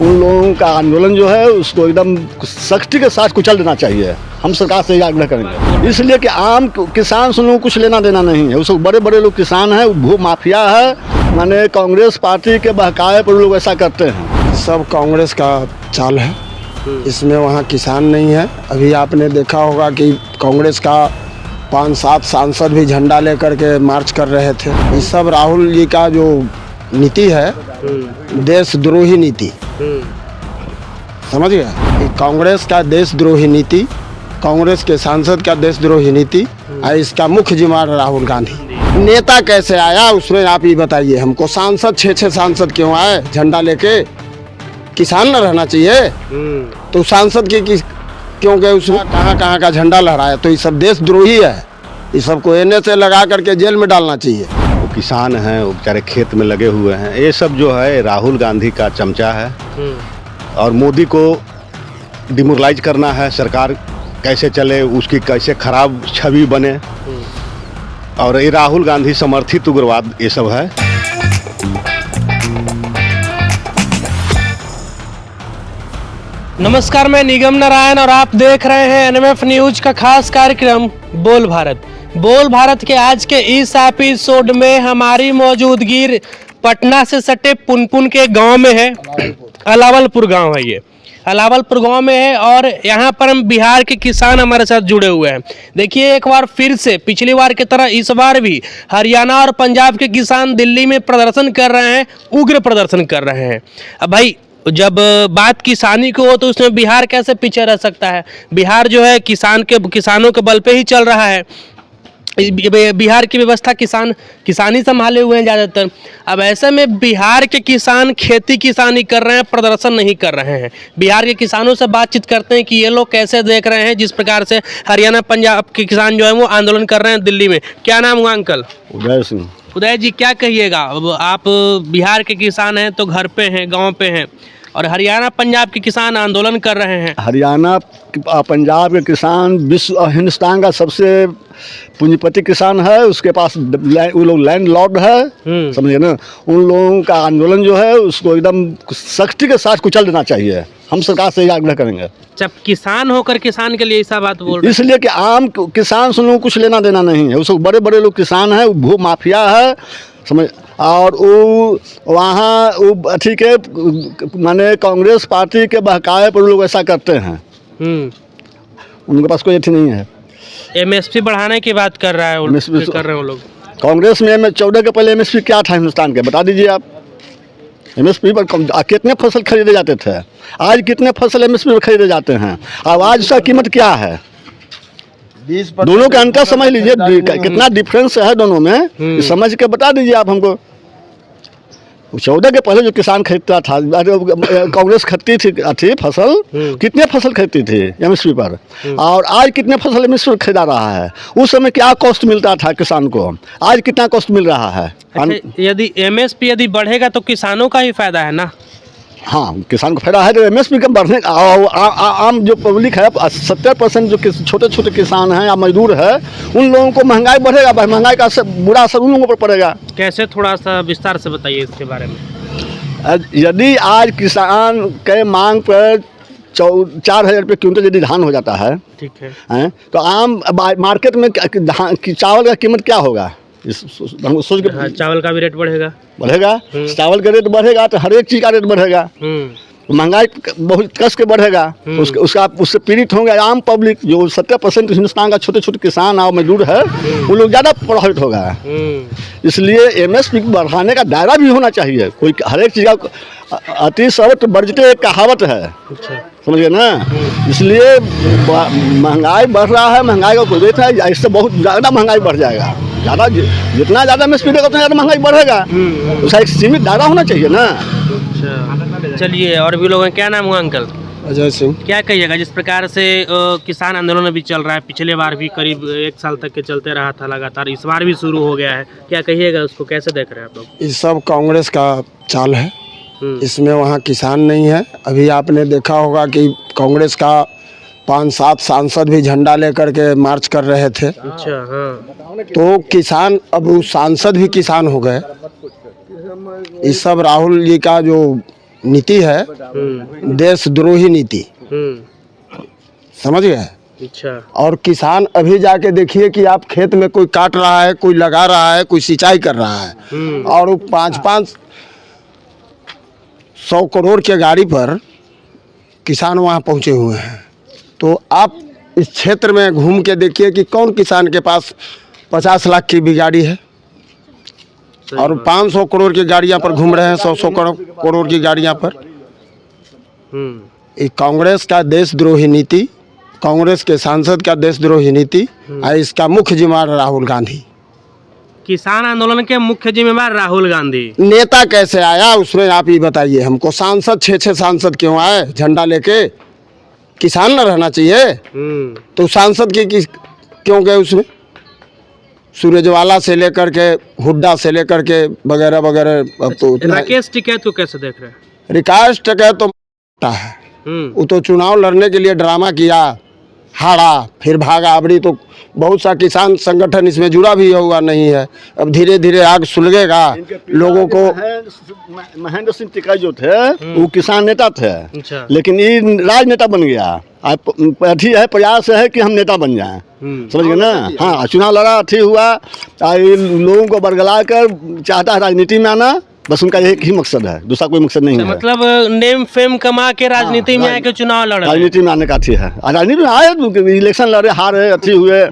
उन लोगों का आंदोलन जो है उसको एकदम सख्ती के साथ कुचल देना चाहिए। हम सरकार से यह आग्रह करेंगे, इसलिए कि आम किसान से लोगों को कुछ लेना देना नहीं है। उसको बड़े बड़े लोग किसान हैं, भू माफिया है, माने कांग्रेस पार्टी के बहकावे पर लोग ऐसा करते हैं। सब कांग्रेस का चाल है, इसमें वहाँ किसान नहीं है। अभी आपने देखा होगा कि कांग्रेस का 5-7 सांसद भी झंडा लेकर के मार्च कर रहे थे। ये सब राहुल जी का जो नीति है, देशद्रोही नीति, समझ गया। ये कांग्रेस का देशद्रोही नीति, कांग्रेस के सांसद का देशद्रोही नीति, और इसका मुख्य जिम्मेदार राहुल गांधी। नेता कैसे आया उसमें आप ही बताइए हमको। सांसद 6-6 सांसद क्यों आए झंडा लेके? किसान न रहना चाहिए तो सांसद की क्योंकि उसमें कहाँ का झंडा लहराया? तो ये सब देशद्रोही है, ये सबको एने से लगा करके जेल में डालना चाहिए। वो किसान हैं, वो बेचारे खेत में लगे हुए हैं। ये सब जो है राहुल गांधी का चमचा है और मोदी को डिमोरलाइज करना है। सरकार कैसे चले, उसकी कैसे खराब छवि बने, और ये राहुल गांधी समर्थित उग्रवाद ये सब है। नमस्कार, मैं निगम नारायण और आप देख रहे हैं एनएमएफ न्यूज का खास कार्यक्रम बोल भारत। बोल भारत के आज के इस एपिसोड में हमारी मौजूदगी पटना से सटे पुनपुन के गांव में है। अलावलपुर गांव है, ये अलावलपुर गांव में है और यहाँ पर हम बिहार के किसान हमारे साथ जुड़े हुए हैं। देखिए, एक बार फिर से पिछली बार की तरह इस बार भी हरियाणा और पंजाब के किसान दिल्ली में प्रदर्शन कर रहे हैं, उग्र प्रदर्शन कर रहे हैं। अब भाई, जब बात किसानी को हो तो उसमें बिहार कैसे पीछे रह सकता है? बिहार जो है किसानों के बल पे ही चल रहा है। बिहार की व्यवस्था किसानी संभाले हुए हैं ज़्यादातर। अब ऐसे में बिहार के किसान खेती किसानी कर रहे हैं, प्रदर्शन नहीं कर रहे हैं। बिहार के किसानों से बातचीत करते हैं कि ये लोग कैसे देख रहे हैं जिस प्रकार से हरियाणा पंजाब के किसान जो है वो आंदोलन कर रहे हैं दिल्ली में। क्या नाम हुआ अंकल? उदय सिंह। उदय जी, क्या कहिएगा? अब आप बिहार के किसान हैं तो घर पे हैं, गाँव पे हैं, और हरियाणा पंजाब के किसान आंदोलन कर रहे हैं। हरियाणा पंजाब के किसान विश्व हिंदुस्तान का सबसे पूंजीपति किसान है। उसके पास वो लोग लैंड लॉर्ड है, समझे ना। उन लोगों का आंदोलन जो है उसको एकदम सख्ती के साथ कुचल देना चाहिए। हम सरकार से यह आग्रह करेंगे। जब किसान होकर किसान के लिए ऐसा बात बोल रहे हैं, इसलिए कि आम किसान से लोगों को कुछ लेना देना नहीं है। उसको बड़े बड़े लोग किसान हैं, भू माफिया है, समझ। और वो वहाँ वो ठीक है, माने कांग्रेस पार्टी के बहकावे पर लोग ऐसा करते हैं। उनके पास कोई अथी नहीं है। एमएसपी बढ़ाने की बात कर रहा है कर रहे हैं वो लोग। कांग्रेस में 14 के पहले एमएसपी क्या था हिंदुस्तान के, बता दीजिए आप। एमएसपी पर कितने फसल खरीदे जाते थे? आज कितने फसल एमएसपी पर खरीदे जाते हैं? अब आज उसका कीमत क्या है? दोनों का अंतर समझ लीजिए, कितना डिफरेंस है दोनों में, समझ के बता दीजिए आप हमको। 14 के पहले जो किसान खरीदता था, कांग्रेस खरीदती थी फसल, कितने फसल खरीदती थी एमएसपी पर, और आज कितने फसल एमएसपी पर खरीदा रहा है? उस समय क्या कॉस्ट मिलता था किसान को, आज कितना कॉस्ट मिल रहा है? अच्छा, यदि एमएसपी यदि बढ़ेगा तो किसानों का ही फायदा है ना? हाँ, किसान को फायदा है। तो एमएसपी का बढ़ने आम जो पब्लिक है, 70% जो छोटे छोटे किसान हैं या मजदूर है, उन लोगों को महंगाई बढ़ेगा। भाई, महंगाई का बुरा असर उन लोगों पर पड़ेगा। कैसे? थोड़ा सा विस्तार से बताइए इसके बारे में। यदि आज किसान के मांग पर 4,000 रुपये क्विंटल यदि धान हो जाता है, ठीक है, तो आम मार्केट में चावल का कीमत क्या होगा? सोच के। हाँ, चावल का भी रेट बढ़ेगा। चावल का रेट बढ़ेगा तो हर एक चीज का रेट बढ़ेगा। महंगाई बहुत कस के बढ़ेगा। उससे पीड़ित होंगे आम पब्लिक। जो 70% हिंदुस्तान का छोटे छोटे किसान और मजदूर है, वो लोग ज़्यादा प्रभावित होगा। इसलिए एमएसपी बढ़ाने का दायरा भी होना चाहिए। कोई हर एक चीज़ का अति सर्वत्र वर्जित एक कहावत है, समझिए ना। इसलिए महंगाई बढ़ रहा है, महंगाई का कोई रेट है, इससे बहुत ज़्यादा महंगाई बढ़ जाएगा। ज़्यादा जितना ज़्यादा एमएसपी देगा उतना ज़्यादा महंगाई बढ़ेगा। उसका एक सीमित दायरा होना चाहिए ना। चलिए, और भी लोग हैं। क्या नाम हुआ अंकल? अजय सिंह। क्या कहिएगा जिस प्रकार से किसान आंदोलन अभी चल रहा है? पिछले बार भी करीब 1 साल तक के चलते रहा था लगातार, इस बार भी शुरू हो गया है। क्या कहिएगा, उसको कैसे देख रहे हैं आप लोग? ये सब कांग्रेस का चाल है, इसमें वहाँ किसान नहीं है। अभी आपने देखा होगा कि कांग्रेस का 5-7 सांसद भी झंडा लेकर के मार्च कर रहे थे। अच्छा, हाँ। तो किसान, अब वो सांसद भी किसान हो गए। ये सब राहुल जी का जो नीति है देशद्रोही नीति, समझ गए। अच्छा। और किसान अभी जाके देखिए कि आप खेत में कोई काट रहा है, कोई लगा रहा है, कोई सिंचाई कर रहा है, और वो 500 करोड़ के गाड़ी पर किसान वहाँ पहुँचे हुए हैं। तो आप इस क्षेत्र में घूम के देखिए कि कौन किसान के पास 50 लाख की भी गाड़ी है, और 500 करोड़ की गाड़ियाँ पर घूम रहे हैं, 100 करोड़ की गाड़ियाँ पर। ये कांग्रेस का देशद्रोही नीति, कांग्रेस के सांसद का देशद्रोही नीति, और इसका मुख्य जिम्मेदार राहुल गांधी। किसान आंदोलन के मुख्य जिम्मेदार राहुल गांधी। नेता कैसे आया उसमें आप ही बताइए हमको। सांसद 6 सांसद क्यों आए झंडा लेके? किसान न रहना चाहिए तो सांसद क्यों गए उसमें? सूरजवाला से लेकर के हुड्डा से लेकर के वगैरह वगैरह। अब तो राकेश टिकैत को कैसे देख रहे हैं? राकेश टिकैत तो है, वो तो चुनाव लड़ने के लिए ड्रामा किया, हारा, फिर भागा। अबरी तो बहुत सा किसान संगठन इसमें जुड़ा भी हुआ नहीं है। अब धीरे धीरे आग सुलगेगा लोगों को। महेंद्र सिंह टिकैत जो थे वो किसान नेता थे, अच्छा। लेकिन ये राजनेता बन गया। अथी है, प्रयास है कि हम नेता बन जाएं, समझ गए ना। हाँ, चुनाव लड़ा, अथी हुआ, लोगों को बरगला कर चाहता है राजनीति में आना। बस उनका एक ही मकसद है, दूसरा कोई मकसद नहीं है। मतलब नेम फेम कमा के राजनीति में आके चुनाव लड़ रहे हैं। राजनीति में आने का अथी है, राजनीति में आए, इलेक्शन लड़े, हारे, अथी हुए,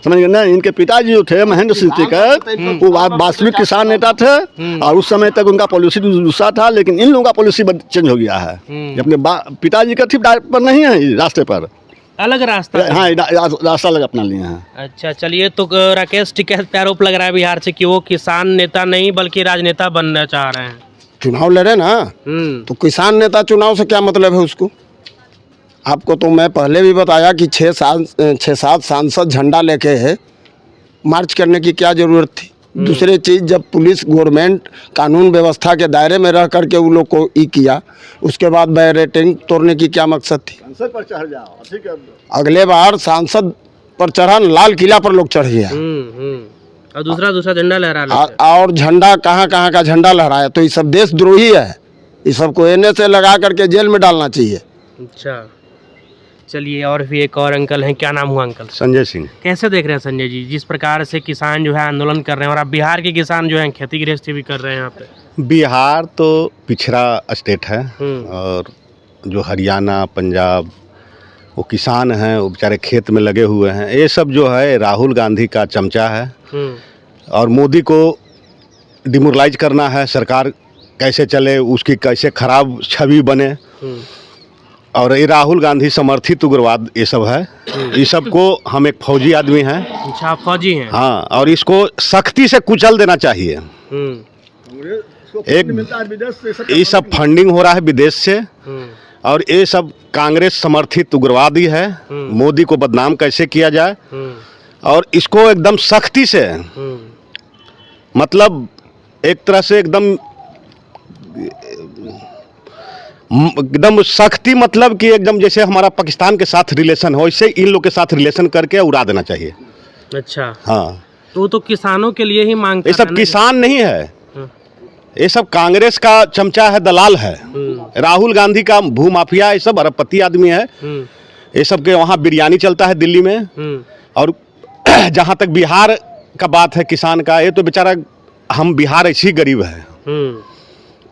समझ गए ना। इनके पिताजी जो थे महेंद्र सिंह टिकैत, वो वास्तविक किसान नेता थे, और उस समय तक उनका पॉलिसी दूसरा था। लेकिन इन लोगों का पॉलिसी चेंज हो गया है। अपने पिताजी का थी पर नहीं है, रास्ते पर अलग रास्ता। हाँ, रास्ता अलग अपना लिए हैं। अच्छा, चलिए। तो राकेश टिकैत पे आरोप लग रहा है बिहार से कि वो किसान नेता नहीं बल्कि राजनेता बनना चाह रहे हैं। चुनाव लड़े ना, तो किसान नेता चुनाव से क्या मतलब है उसको? आपको तो मैं पहले भी बताया कि 6-7 सांसद झंडा लेके मार्च करने की क्या ज़रूरत थी। दूसरी चीज़, जब पुलिस गवर्नमेंट कानून व्यवस्था के दायरे में रह करके उन लोग को किया, उसके बाद बैरिकेडिंग तोड़ने की क्या मकसद थी? सांसद पर चढ़ जाओ, ठीक है। अगले बार सांसद पर चढ़ा, लाल किला पर लोग चढ़ गया, और दूसरा झंडा लहरा लेते। और झंडा कहाँ का झंडा लहराया। तो ये सब देशद्रोही है, ये सबको एने से लगा करके जेल में डालना चाहिए। अच्छा, चलिए। और भी एक और अंकल हैं, क्या नाम हुआ अंकल? संजय सिंह। कैसे देख रहे हैं संजय जी, जिस प्रकार से किसान जो है आंदोलन कर रहे हैं, और आप बिहार के किसान जो हैं खेती गृहस्थी भी कर रहे हैं यहाँ पे? बिहार तो पिछड़ा स्टेट है, और जो हरियाणा, पंजाब, वो किसान हैं, वो बेचारे खेत में लगे हुए हैं। ये सब जो है राहुल गांधी का चमचा है, और मोदी को डिमोरलाइज करना है। सरकार कैसे चले, उसकी कैसे खराब छवि बने, और ये राहुल गांधी समर्थित उग्रवाद ये सब है। ये सब को हम एक फौजी आदमी हैं। अच्छा, आप फौजी हैं? हाँ, और इसको सख्ती से कुचल देना चाहिए। एक ये सब फंडिंग हो रहा है विदेश से, और ये सब कांग्रेस समर्थित उग्रवादी है। मोदी को बदनाम कैसे किया जाए, और इसको एकदम सख्ती से, मतलब एक तरह से एकदम सख्ती, मतलब कि एकदम जैसे हमारा पाकिस्तान के साथ रिलेशन हो, इससे इन लोग के साथ रिलेशन करके उड़ा देना चाहिए। अच्छा। हाँ, तो ये किसानों के लिए ही मांग कर ये सब किसान नहीं है, ये सब कांग्रेस का चमचा है, दलाल है। राहुल गांधी का भूमाफिया, ये सब अरबपति आदमी है। ये सब के वहाँ बिरयानी चलता है दिल्ली में। और जहाँ तक बिहार का बात है किसान का, ये तो बेचारा, हम बिहार ऐसी गरीब है,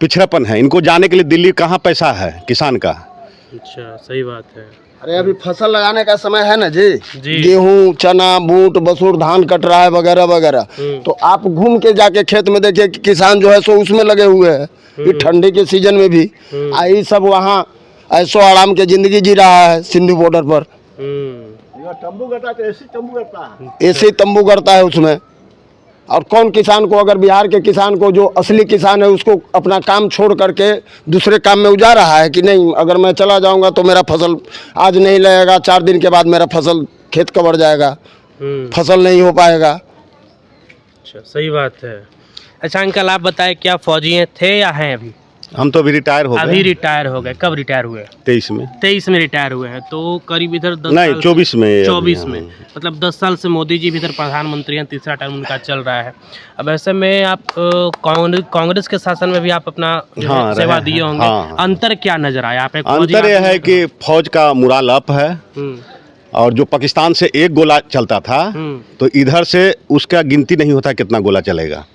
पिछड़ापन है। इनको जाने के लिए दिल्ली कहाँ पैसा है किसान का। अच्छा, सही बात है। अरे अभी फसल लगाने का समय है ना जी, जी। गेहूं, चना, बूट, मसूर, धान कट रहा है वगैरह वगैरह। तो आप घूम के जाके खेत में देखिए कि किसान जो है सो उसमें लगे हुए हैं। ये ठंडी के सीजन में भी आई सब वहाँ ऐसो आराम के जिंदगी जी रहा है सिंधु बॉर्डर पर। तंबू गड़ता है, ऐसी तंबू गड़ता है, ऐसे तंबू गड़ता है उसमें। और कौन किसान को, अगर बिहार के किसान को, जो असली किसान है, उसको अपना काम छोड़ करके दूसरे काम में उजा रहा है कि नहीं, अगर मैं चला जाऊंगा तो मेरा फसल आज नहीं लगेगा, 4 दिन के बाद मेरा फसल खेत कवर जाएगा, फसल नहीं हो पाएगा। अच्छा, सही बात है। अच्छा अंकल, आप बताएं, क्या फौजी थे या हैं अभी? हम तो अभी रिटायर हो अभी गए। रिटायर हो गए। कब रिटायर हुए? 23 में। 23 में रिटायर हुए हैं, तो करीब इधर 10 नहीं, साल 24 में अभी, 24 में, हाँ। मतलब 10 साल से मोदी जी भी इधर प्रधानमंत्री हैं, तीसरा टर्म उनका चल रहा है। अब ऐसे में आप कांग्रेस के शासन में भी आप अपना जो है हाँ, सेवा रहे दिए हैं। होंगे। हाँ। अंतर क्या नजर आया? आप एक फौजी अंतर यह आदमी है हैं। कि फौज का मुराल अप है, और जो पाकिस्तान से एक गोला चलता था तो इधर से उसका गिनती नहीं होता कितना गोला चलेगा,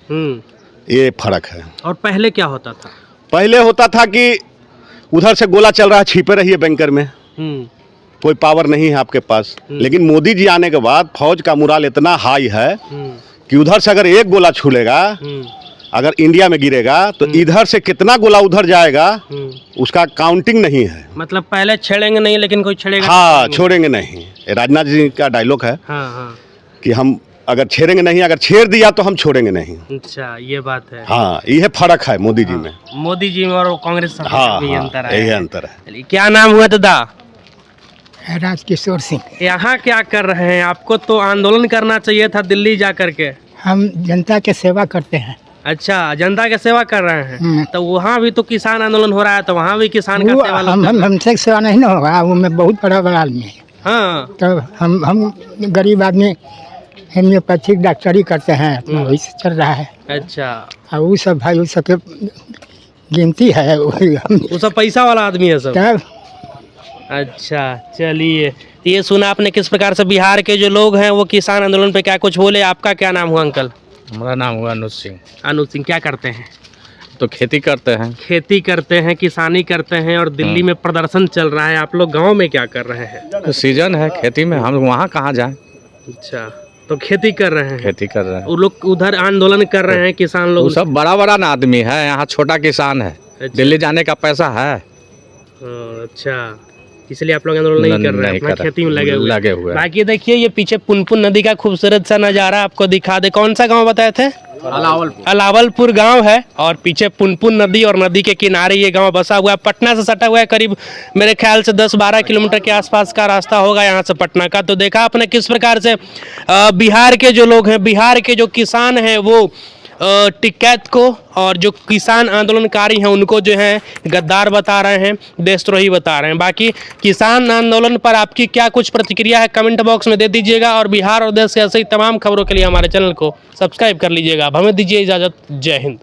ये फर्क है। और पहले क्या होता था? पहले होता था कि उधर से गोला चल रहा है, छिपे रहिए बैंकर में, कोई पावर नहीं है आपके पास। लेकिन मोदी जी आने के बाद फौज का मुराल इतना हाई है कि उधर से अगर एक गोला छूलेगा, अगर इंडिया में गिरेगा तो इधर से कितना गोला उधर जाएगा उसका काउंटिंग नहीं है। मतलब पहले छेड़ेंगे नहीं, लेकिन कोई छेड़ेगा हाँ, छोड़ेंगे नहीं। राजनाथ जी का डायलॉग है हाँ। कि हम अगर छेड़ेंगे नहीं, अगर छेड़ दिया तो हम छोड़ेंगे नहीं। अच्छा, ये बात है। हाँ, ये फर्क है मोदी जी में। मोदी जी में और कांग्रेस में हाँ, यही अंतर यही है। अंतर है। चलिए, क्या नाम हुआ दादा? राजकिशोर सिंह। यहाँ क्या कर रहे हैं? आपको तो आंदोलन करना चाहिए था दिल्ली जा करके। हम जनता के सेवा करते हैं। अच्छा, जनता की सेवा कर रहे हैं। तो वहाँ भी तो किसान आंदोलन हो रहा है, तो वहाँ भी किसान का वो सेवा हमसे सेवा नहीं ना होगा, वो में बहुत बड़ा आदमी है। हाँ, तो हम गरीब आदमी होम्योपैथिक डॉक्टरी करते हैं, तो वही से चल रहा है। अच्छा। और वो सब भाई वो सब के गिनती है, वही हम वो सब पैसा वाला आदमी है सब। तब अच्छा, चलिए, ये सुना आपने किस प्रकार से बिहार के जो लोग हैं वो किसान आंदोलन पे क्या कुछ बोले। आपका क्या नाम हुआ अंकल? हमारा नाम हुआ अनुज सिंह। अनुज सिंह, क्या करते हैं? तो खेती करते हैं। खेती करते हैं, किसानी करते हैं, और दिल्ली में प्रदर्शन चल रहा है। आप लोग गांव में क्या कर रहे हैं? तो सीजन है खेती में, हम वहाँ कहाँ जाएं? अच्छा, तो खेती कर रहे हैं। खेती कर रहे हैं। वो लोग उधर आंदोलन कर रहे हैं, किसान वो लोग। सब बड़ा बड़ा ना आदमी है, यहाँ छोटा किसान है। अच्छा। दिल्ली जाने का पैसा है? अच्छा, इसलिए आप लोग आंदोलन नहीं कर रहे हैं, नहीं अपना कर रहे। खेती में लगे लगे हुए हैं। बाकी देखिए, ये पीछे पुनपुन नदी का खूबसूरत सा नज़ारा आपको दिखा दे। कौन सा गांव बताए थे? अलावलपुर गांव है, और पीछे पुनपुन नदी, और नदी के किनारे ये गांव बसा हुआ है। पटना से सटा हुआ है, करीब मेरे ख्याल से 10-12 किलोमीटर के आसपास का रास्ता होगा यहाँ से पटना का। तो देखा आपने किस प्रकार से बिहार के जो लोग हैं, बिहार के जो किसान हैं, वो टिकैत को और जो किसान आंदोलनकारी हैं उनको जो है गद्दार बता रहे हैं, देशद्रोही बता रहे हैं। बाकी किसान आंदोलन पर आपकी क्या कुछ प्रतिक्रिया है, कमेंट बॉक्स में दे दीजिएगा। और बिहार और देश के ऐसे ही तमाम खबरों के लिए हमारे चैनल को सब्सक्राइब कर लीजिएगा। अब हमें दीजिए इजाज़त। जय हिंद।